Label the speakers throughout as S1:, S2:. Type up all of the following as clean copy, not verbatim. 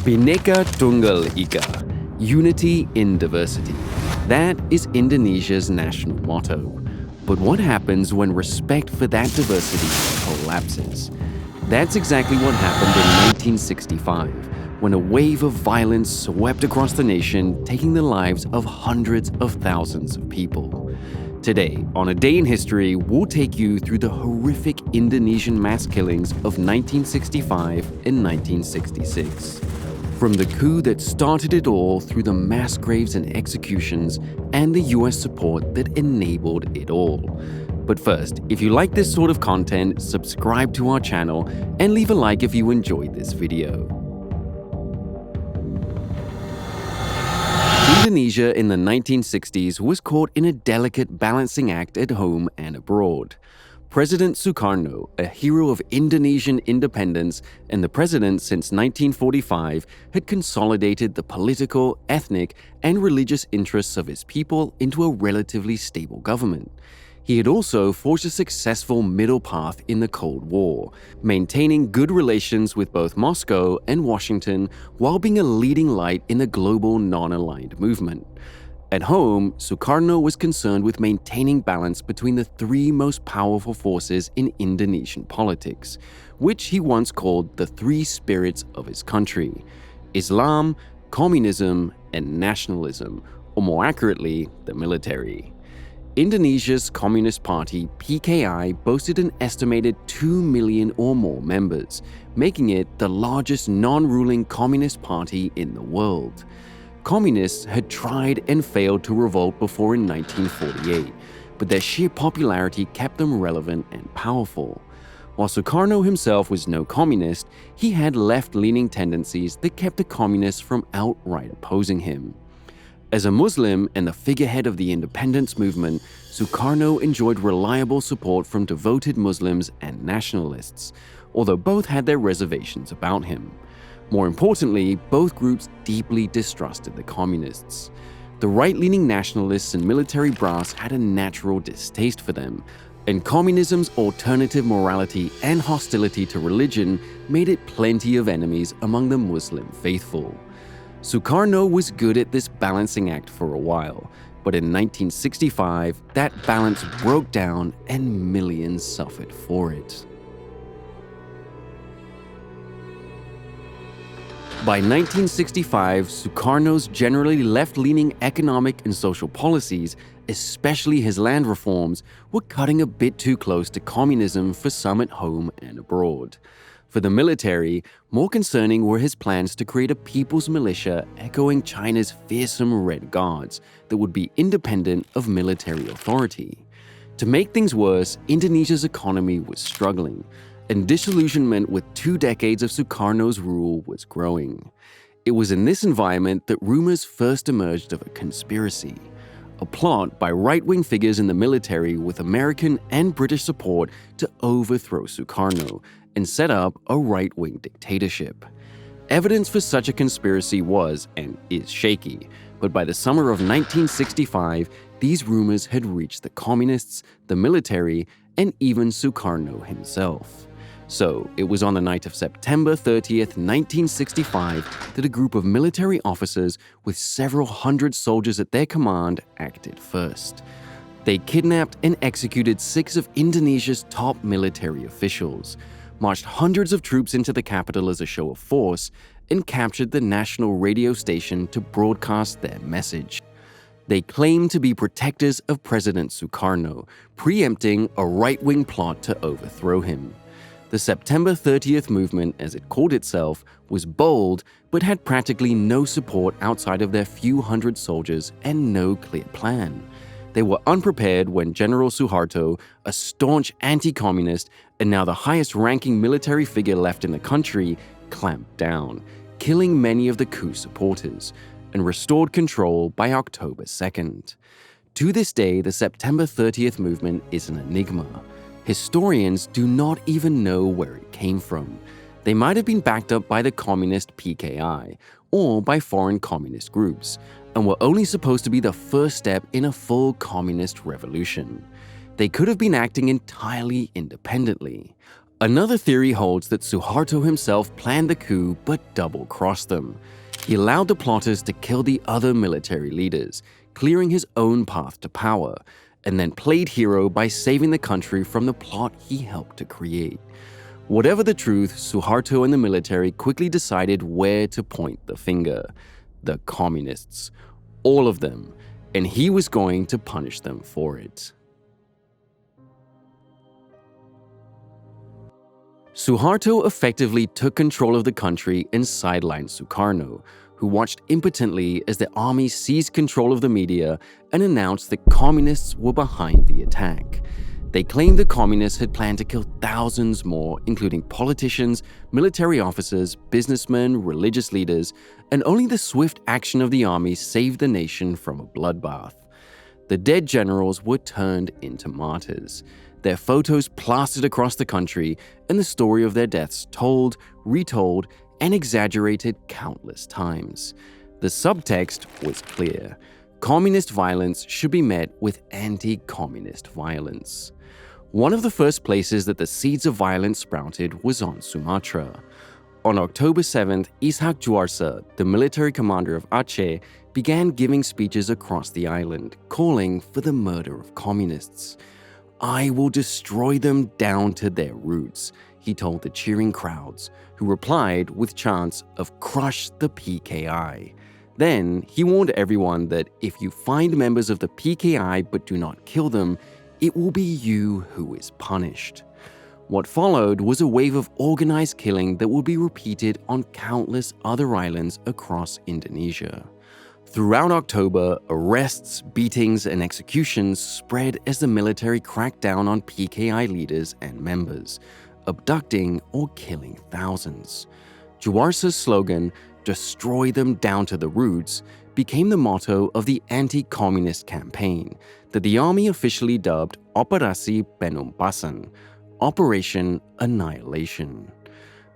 S1: Bhinneka Tunggal Ika, unity in diversity. That is Indonesia's national motto. But what happens when respect for that diversity collapses? That's exactly what happened in 1965, when a wave of violence swept across the nation, taking the lives of hundreds of thousands of people. Today, on A Day in History, we'll take you through the horrific Indonesian mass killings of 1965 and 1966. From the coup that started it all through the mass graves and executions and the US support that enabled it all. But first, if you like this sort of content, subscribe to our channel and leave a like if you enjoyed this video. Indonesia in the 1960s was caught in a delicate balancing act at home and abroad. President Sukarno, a hero of Indonesian independence and the president since 1945, had consolidated the political, ethnic, and religious interests of his people into a relatively stable government. He had also forged a successful middle path in the Cold War, maintaining good relations with both Moscow and Washington while being a leading light in the global non-aligned movement. At home, Sukarno was concerned with maintaining balance between the three most powerful forces in Indonesian politics, which he once called the three spirits of his country: Islam, communism, and nationalism, or more accurately, the military. Indonesia's Communist Party, PKI, boasted an estimated 2 million or more members, making it the largest non-ruling communist party in the world. Communists had tried and failed to revolt before in 1948, but their sheer popularity kept them relevant and powerful. While Sukarno himself was no communist, he had left-leaning tendencies that kept the communists from outright opposing him. As a Muslim and the figurehead of the independence movement, Sukarno enjoyed reliable support from devoted Muslims and nationalists, although both had their reservations about him. More importantly, both groups deeply distrusted the communists. The right-leaning nationalists and military brass had a natural distaste for them, and communism's alternative morality and hostility to religion made it plenty of enemies among the Muslim faithful. Sukarno was good at this balancing act for a while, but in 1965, that balance broke down and millions suffered for it. By 1965, Sukarno's generally left-leaning economic and social policies, especially his land reforms, were cutting a bit too close to communism for some at home and abroad. For the military, more concerning were his plans to create a people's militia echoing China's fearsome Red Guards that would be independent of military authority. To make things worse, Indonesia's economy was struggling, and disillusionment with 2 decades of Sukarno's rule was growing. It was in this environment that rumors first emerged of a conspiracy, a plot by right-wing figures in the military with American and British support to overthrow Sukarno and set up a right-wing dictatorship. Evidence for such a conspiracy was, and is, shaky, but by the summer of 1965, these rumors had reached the communists, the military, and even Sukarno himself. So, it was on the night of September 30th, 1965, that a group of military officers with several hundred soldiers at their command acted first. They kidnapped and executed 6 of Indonesia's top military officials, marched hundreds of troops into the capital as a show of force, and captured the national radio station to broadcast their message. They claimed to be protectors of President Sukarno, preempting a right-wing plot to overthrow him. The September 30th movement, as it called itself, was bold but had practically no support outside of their few hundred soldiers and no clear plan. They were unprepared when General Suharto, a staunch anti-communist and now the highest-ranking military figure left in the country, clamped down, killing many of the coup supporters, and restored control by October 2nd. To this day, the September 30th movement is an enigma. Historians do not even know where it came from. They might have been backed up by the communist PKI or by foreign communist groups, and were only supposed to be the first step in a full communist revolution. They could have been acting entirely independently. Another theory holds that Suharto himself planned the coup but double-crossed them. He allowed the plotters to kill the other military leaders, clearing his own path to power, and then played hero by saving the country from the plot he helped to create. Whatever the truth, Suharto and the military quickly decided where to point the finger. The communists. All of them. And he was going to punish them for it. Suharto effectively took control of the country and sidelined Sukarno, who watched impotently as the army seized control of the media and announced that communists were behind the attack. They claimed the communists had planned to kill thousands more, including politicians, military officers, businessmen, religious leaders, and only the swift action of the army saved the nation from a bloodbath. The dead generals were turned into martyrs, their photos plastered across the country, and the story of their deaths told, retold, and exaggerated countless times. The subtext was clear. Communist violence should be met with anti-communist violence. One of the first places that the seeds of violence sprouted was on Sumatra. On October 7th, Ishak Juarsa, the military commander of Aceh, began giving speeches across the island, calling for the murder of communists. "I will destroy them down to their roots," he told the cheering crowds, who replied with chants of "Crush the PKI." Then, he warned everyone that if you find members of the PKI but do not kill them, it will be you who is punished. What followed was a wave of organized killing that would be repeated on countless other islands across Indonesia. Throughout October, arrests, beatings, and executions spread as the military cracked down on PKI leaders and members, abducting or killing thousands. Juarsa's slogan, "Destroy them down to the roots," became the motto of the anti-communist campaign that the army officially dubbed Operasi Penumpasan, Operation Annihilation.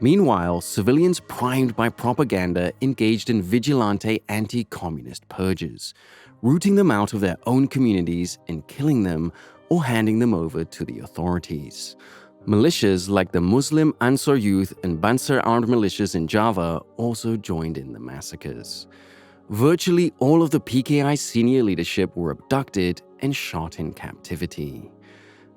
S1: Meanwhile, civilians primed by propaganda engaged in vigilante anti-communist purges, rooting them out of their own communities and killing them or handing them over to the authorities. Militias like the Muslim Ansar Youth and Banser armed militias in Java also joined in the massacres. Virtually all of the PKI senior leadership were abducted and shot in captivity.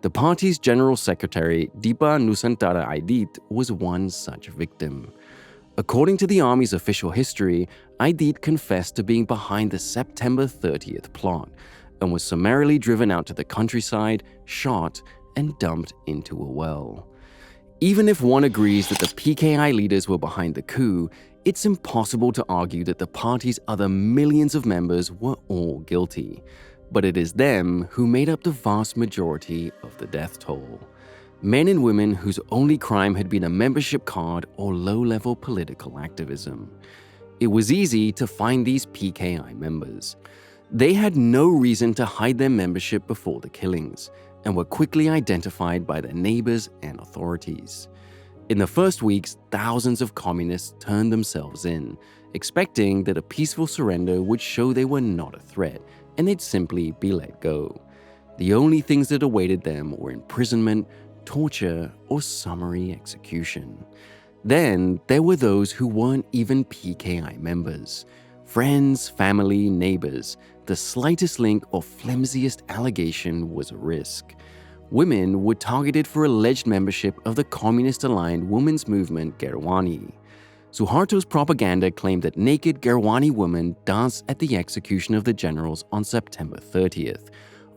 S1: The party's general secretary, Dipa Nusantara Aidit, was one such victim. According to the army's official history, Aidit confessed to being behind the September 30th plot and was summarily driven out to the countryside, shot, and dumped into a well. Even if one agrees that the PKI leaders were behind the coup, it's impossible to argue that the party's other millions of members were all guilty. But it is them who made up the vast majority of the death toll. Men and women whose only crime had been a membership card or low-level political activism. It was easy to find these PKI members. They had no reason to hide their membership before the killings, and were quickly identified by their neighbors and authorities. In the first weeks, thousands of communists turned themselves in, expecting that a peaceful surrender would show they were not a threat, and they'd simply be let go. The only things that awaited them were imprisonment, torture, or summary execution. Then there were those who weren't even PKI members. Friends, family, neighbors. The slightest link or flimsiest allegation was a risk. Women were targeted for alleged membership of the communist-aligned women's movement Gerwani. Suharto's propaganda claimed that naked Gerwani women danced at the execution of the generals on September 30th,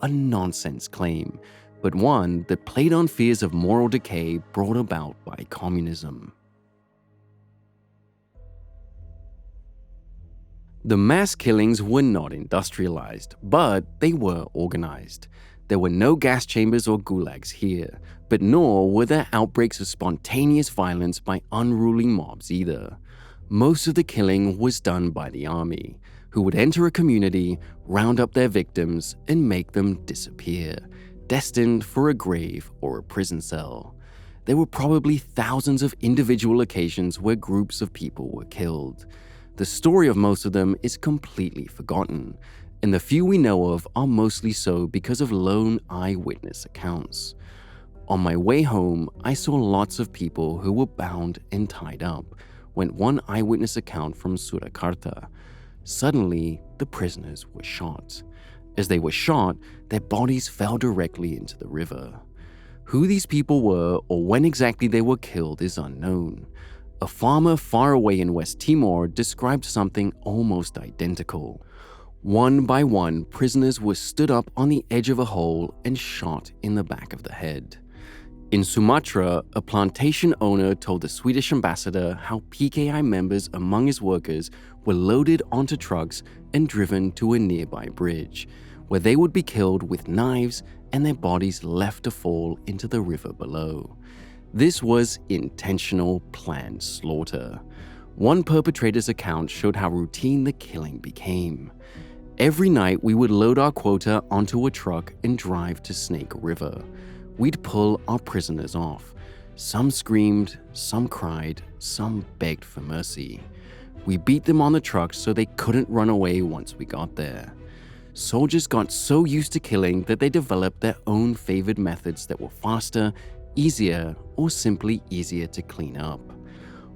S1: a nonsense claim, but one that played on fears of moral decay brought about by communism. The mass killings were not industrialized, but they were organized. There were no gas chambers or gulags here, but nor were there outbreaks of spontaneous violence by unruly mobs either. Most of the killing was done by the army, who would enter a community, round up their victims, and make them disappear, destined for a grave or a prison cell. There were probably thousands of individual occasions where groups of people were killed. The story of most of them is completely forgotten, and the few we know of are mostly so because of lone eyewitness accounts. On my way home, I saw lots of people who were bound and tied up, went one eyewitness account from Surakarta. Suddenly, the prisoners were shot. As they were shot, their bodies fell directly into the river. Who these people were or when exactly they were killed is unknown. A farmer far away in West Timor described something almost identical. One by one, prisoners were stood up on the edge of a hole and shot in the back of the head. In Sumatra, a plantation owner told the Swedish ambassador how PKI members among his workers were loaded onto trucks and driven to a nearby bridge, where they would be killed with knives and their bodies left to fall into the river below. This was intentional, planned slaughter. One perpetrator's account showed how routine the killing became. Every night, we would load our quota onto a truck and drive to Snake River. We'd pull our prisoners off. Some screamed, some cried, some begged for mercy. We beat them on the truck so they couldn't run away once we got there. Soldiers got so used to killing that they developed their own favored methods that were faster, easier, or simply easier to clean up.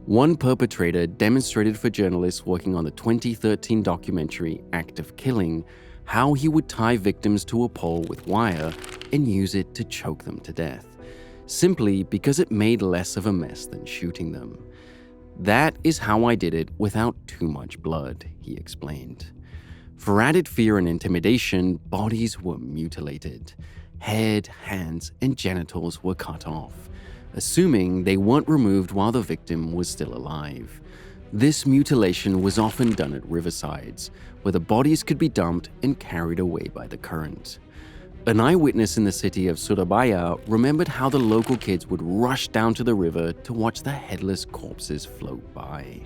S1: One perpetrator demonstrated for journalists working on the 2013 documentary Act of Killing how he would tie victims to a pole with wire and use it to choke them to death, simply because it made less of a mess than shooting them. That is how I did it without too much blood, he explained. For added fear and intimidation, bodies were mutilated. Head, hands, and genitals were cut off, assuming they weren't removed while the victim was still alive. This mutilation was often done at riversides, where the bodies could be dumped and carried away by the current. An eyewitness in the city of Surabaya remembered how the local kids would rush down to the river to watch the headless corpses float by.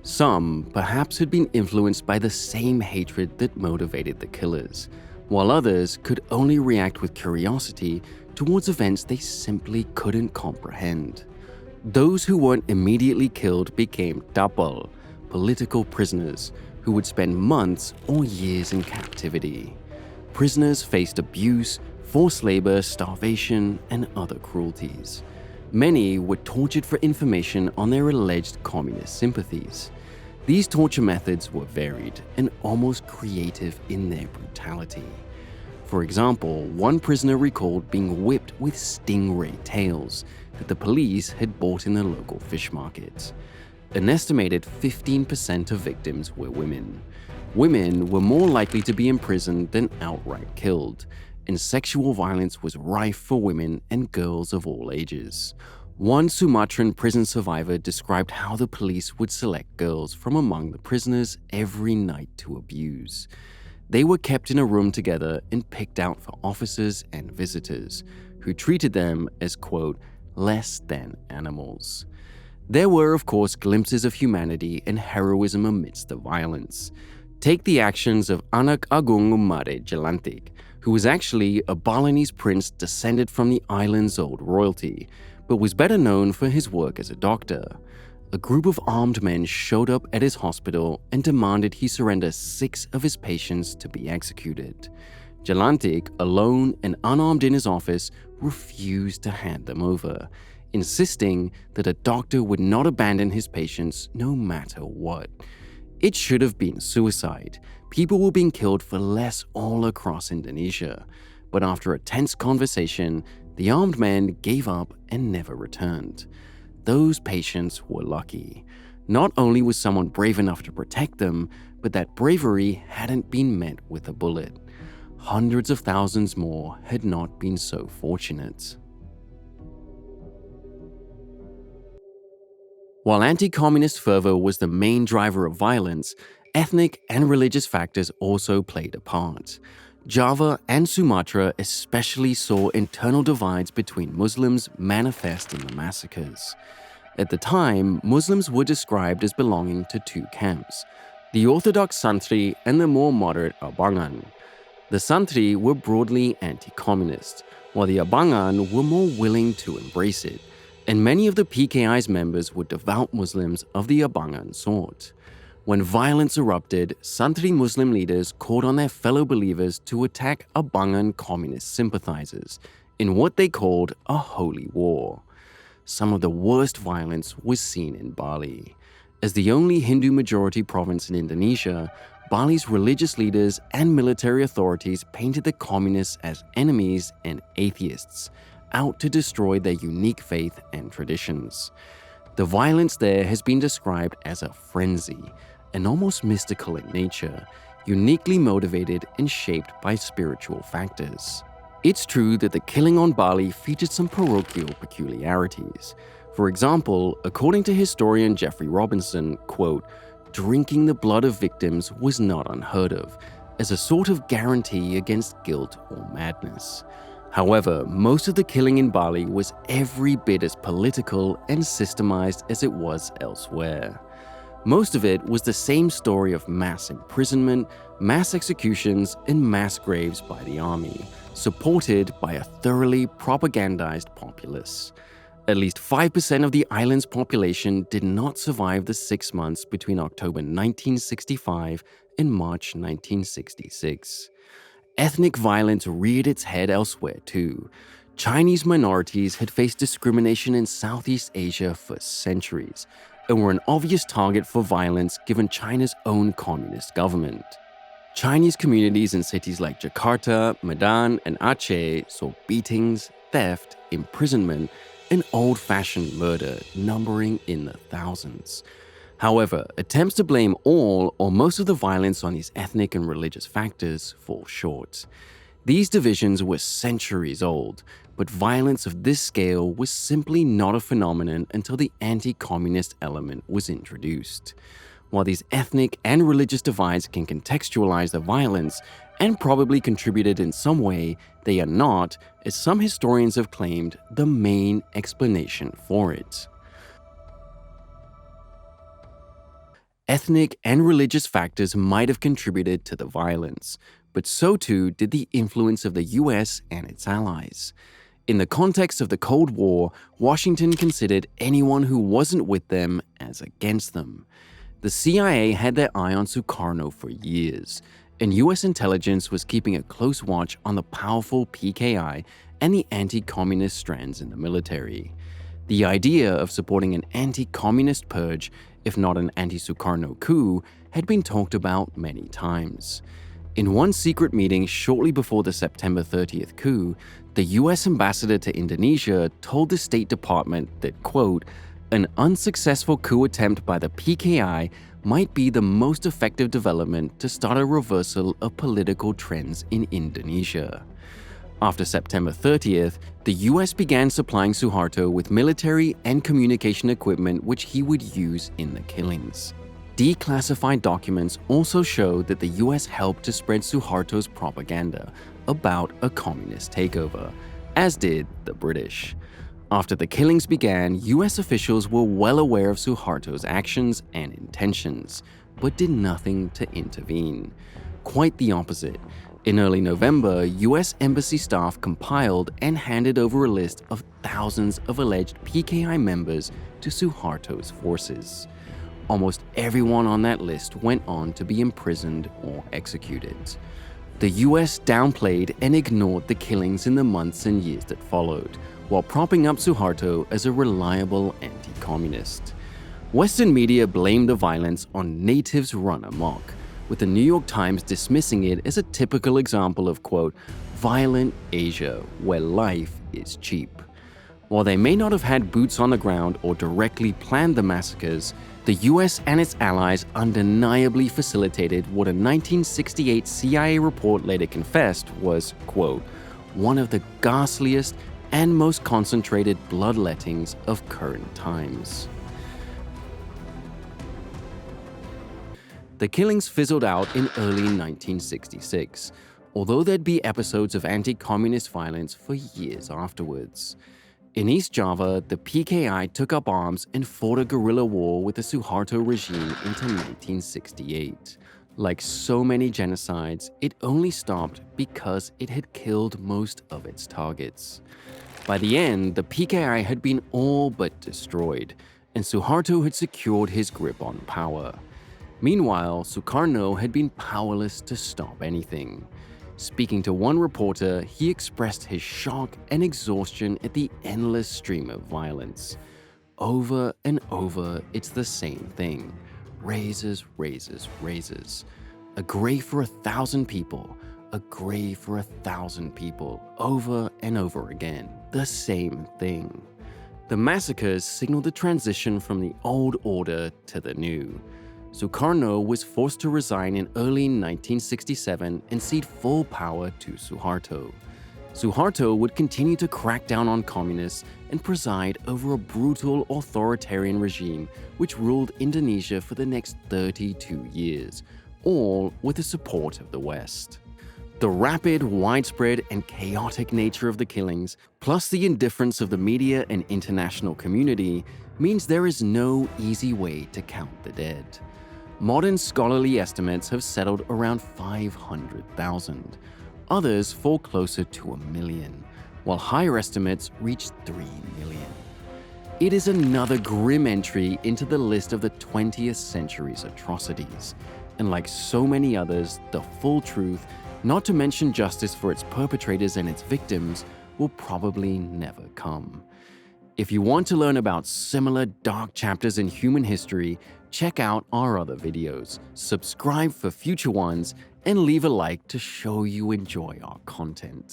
S1: Some, perhaps, had been influenced by the same hatred that motivated the killers, while others could only react with curiosity towards events they simply couldn't comprehend. Those who weren't immediately killed became tapal, political prisoners, who would spend months or years in captivity. Prisoners faced abuse, forced labor, starvation, and other cruelties. Many were tortured for information on their alleged communist sympathies. These torture methods were varied and almost creative in their brutality. For example, one prisoner recalled being whipped with stingray tails that the police had bought in the local fish market. An estimated 15% of victims were women. Women were more likely to be imprisoned than outright killed, and sexual violence was rife for women and girls of all ages. One Sumatran prison survivor described how the police would select girls from among the prisoners every night to abuse. They were kept in a room together and picked out for officers and visitors, who treated them as, quote, less than animals. There were, of course, glimpses of humanity and heroism amidst the violence. Take the actions of Anak Agung Umare Jelantik, who was actually a Balinese prince descended from the island's old royalty, but was better known for his work as a doctor. A group of armed men showed up at his hospital and demanded he surrender 6 of his patients to be executed. Jelantik, alone and unarmed in his office, refused to hand them over, insisting that a doctor would not abandon his patients no matter what. It should have been suicide. People were being killed for less all across Indonesia. But after a tense conversation, the armed men gave up and never returned. Those patients were lucky. Not only was someone brave enough to protect them, but that bravery hadn't been met with a bullet. Hundreds of thousands more had not been so fortunate. While anti-communist fervor was the main driver of violence, ethnic and religious factors also played a part. Java and Sumatra especially saw internal divides between Muslims manifest in the massacres. At the time, Muslims were described as belonging to 2 camps, the Orthodox Santri and the more moderate Abangan. The Santri were broadly anti-communist, while the Abangan were more willing to embrace it, and many of the PKI's members were devout Muslims of the Abangan sort. When violence erupted, Santri Muslim leaders called on their fellow believers to attack Abangan communist sympathizers, in what they called a holy war. Some of the worst violence was seen in Bali. As the only Hindu-majority province in Indonesia, Bali's religious leaders and military authorities painted the communists as enemies and atheists, out to destroy their unique faith and traditions. The violence there has been described as a frenzy, and almost mystical in nature, uniquely motivated and shaped by spiritual factors. It's true that the killing on Bali featured some parochial peculiarities. For example, according to historian Jeffrey Robinson, quote, drinking the blood of victims was not unheard of, as a sort of guarantee against guilt or madness. However, most of the killing in Bali was every bit as political and systemized as it was elsewhere. Most of it was the same story of mass imprisonment, mass executions, and mass graves by the army, supported by a thoroughly propagandized populace. At least 5% of the island's population did not survive the 6 months between October 1965 and March 1966. Ethnic violence reared its head elsewhere too. Chinese minorities had faced discrimination in Southeast Asia for centuries and were an obvious target for violence given China's own communist government. Chinese communities in cities like Jakarta, Medan, and Aceh saw beatings, theft, imprisonment, and old-fashioned murder numbering in the thousands. However, attempts to blame all or most of the violence on these ethnic and religious factors fall short. These divisions were centuries old, but violence of this scale was simply not a phenomenon until the anti-communist element was introduced. While these ethnic and religious divides can contextualize the violence and probably contributed in some way, they are not, as some historians have claimed, the main explanation for it. Ethnic and religious factors might have contributed to the violence, but so too did the influence of the US and its allies. In the context of the Cold War, Washington considered anyone who wasn't with them as against them. The CIA had their eye on Sukarno for years, and US intelligence was keeping a close watch on the powerful PKI and the anti-communist strands in the military. The idea of supporting an anti-communist purge, if not an anti-Sukarno coup, had been talked about many times. In one secret meeting shortly before the September 30th coup, the US ambassador to Indonesia told the State Department that, quote, an unsuccessful coup attempt by the PKI might be the most effective development to start a reversal of political trends in Indonesia. After September 30th, the US began supplying Suharto with military and communication equipment which he would use in the killings. Declassified documents also show that the US helped to spread Suharto's propaganda about a communist takeover, as did the British. After the killings began, US officials were well aware of Suharto's actions and intentions, but did nothing to intervene. Quite the opposite. In early November, US embassy staff compiled and handed over a list of thousands of alleged PKI members to Suharto's forces. Almost everyone on that list went on to be imprisoned or executed. The US downplayed and ignored the killings in the months and years that followed, while propping up Suharto as a reliable anti-communist. Western media blamed the violence on natives run amok, with the New York Times dismissing it as a typical example of, quote, violent Asia, where life is cheap. While they may not have had boots on the ground or directly planned the massacres, the US and its allies undeniably facilitated what a 1968 CIA report later confessed was, quote, one of the ghastliest and most concentrated bloodlettings of current times. The killings fizzled out in early 1966, although there'd be episodes of anti-communist violence for years afterwards. In East Java, the PKI took up arms and fought a guerrilla war with the Suharto regime into 1968. Like so many genocides, it only stopped because it had killed most of its targets. By the end, the PKI had been all but destroyed, and Suharto had secured his grip on power. Meanwhile, Sukarno had been powerless to stop anything. Speaking to one reporter, he expressed his shock and exhaustion at the endless stream of violence. Over and over, it's the same thing. Razors, razors, razors. A grave for 1,000 people. A grave for 1,000 people. Over and over again. The same thing. The massacres signaled the transition from the old order to the new. Sukarno was forced to resign in early 1967 and cede full power to Suharto. Suharto would continue to crack down on communists and preside over a brutal authoritarian regime which ruled Indonesia for the next 32 years, all with the support of the West. The rapid, widespread, and chaotic nature of the killings, plus the indifference of the media and international community, means there is no easy way to count the dead. Modern scholarly estimates have settled around 500,000. Others fall closer to 1 million, while higher estimates reach 3 million. It is another grim entry into the list of the 20th century's atrocities. And like so many others, the full truth, not to mention justice for its perpetrators and its victims, will probably never come. If you want to learn about similar dark chapters in human history, check out our other videos, subscribe for future ones, and leave a like to show you enjoy our content.